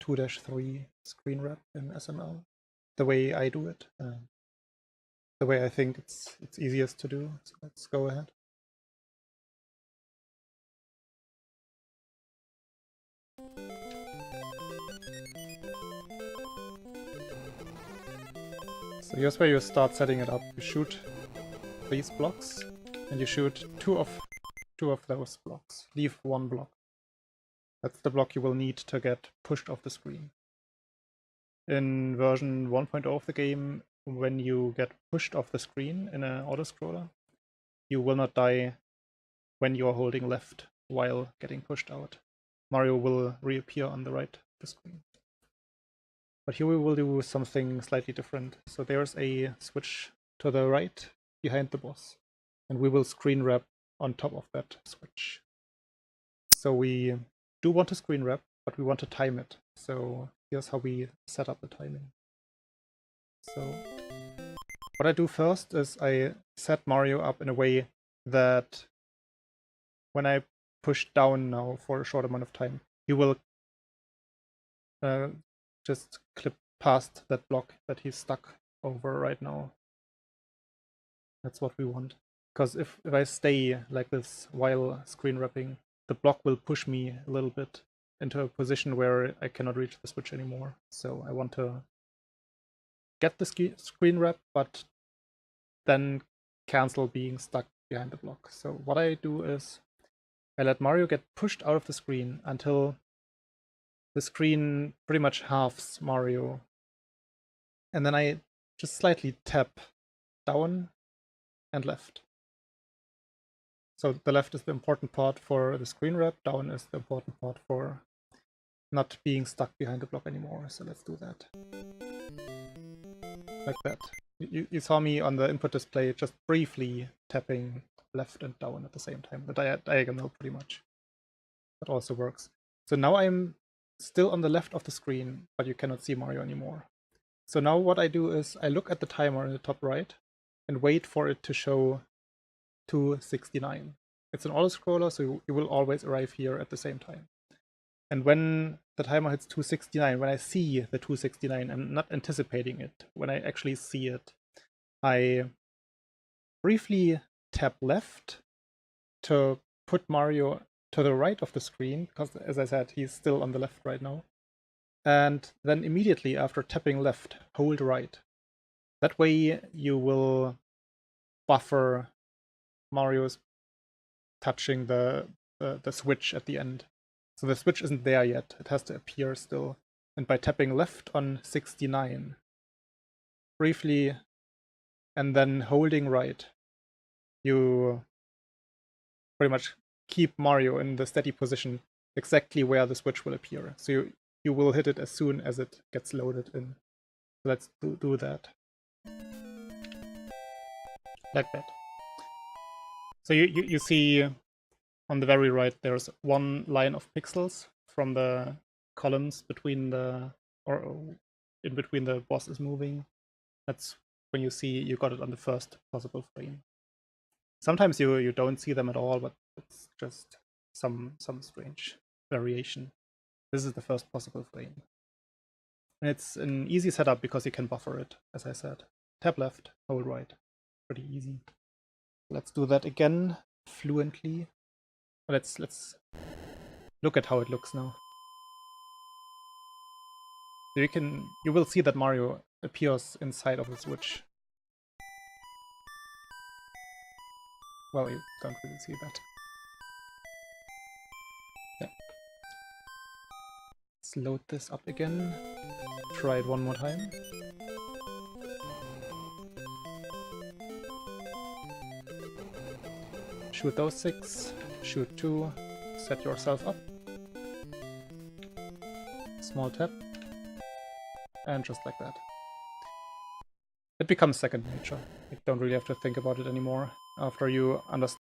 2-3 screen wrap in SML, the way I do it, the way I think it's easiest to do. So let's go ahead. So here's where you start setting it up. You shoot these blocks, and you shoot two of those blocks. Leave one block. That's the block you will need to get pushed off the screen. In version 1.0 of the game, when you get pushed off the screen in an autoscroller, you will not die when you are holding left while getting pushed out. Mario will reappear on the right of the screen. But here we will do something slightly different. So there's a switch to the right behind the boss, and we will screen wrap on top of that switch. So we do want to screen wrap, but we want to time it. So here's how we set up the timing. So what I do first is I set Mario up in a way that when I push down now for a short amount of time, he will just clip past that block that he's stuck over right now. That's what we want. Because if I stay like this while screen wrapping, the block will push me a little bit into a position where I cannot reach the switch anymore. So I want to get the screen wrap, but then cancel being stuck behind the block. So what I do is I let Mario get pushed out of the screen until the screen pretty much halves Mario. And then I just slightly tap down and left. So the left is the important part for the screen wrap, down is the important part for not being stuck behind the block anymore. So let's do that. Like that. You saw me on the input display just briefly tapping left and down at the same time, the diagonal pretty much. That also works. So now I'm still on the left of the screen, but you cannot see Mario anymore. So now what I do is I look at the timer in the top right and wait for it to show 269. It's an auto-scroller, so you will always arrive here at the same time. And when the timer hits 269, when I see the 269, I'm not anticipating it. When I actually see it, I briefly tap left to put Mario to the right of the screen, because as I said, he's still on the left right now. And then immediately after tapping left, hold right. That way you will buffer Mario's touching the switch at the end. So the switch isn't there yet, it has to appear still. And by tapping left on 69, briefly, and then holding right, you pretty much keep Mario in the steady position exactly where the switch will appear. So you will hit it as soon as it gets loaded in. So let's do that. Like that. So you see on the very right there's one line of pixels from the columns between the, or in between the boss is moving. That's when you see you got it on the first possible frame. Sometimes you don't see them at all, but it's just some strange variation. This is the first possible frame. And it's an easy setup because you can buffer it, as I said. Tap left, hold right. Pretty easy. Let's do that again fluently. Let's look at how it looks now. You will see that Mario appears inside of the switch. Well, you don't really see that. Yeah. Let's load this up again. Try it one more time. Shoot those 6, shoot 2, set yourself up. Small tap. And just like that. It becomes second nature. You don't really have to think about it anymore after you understand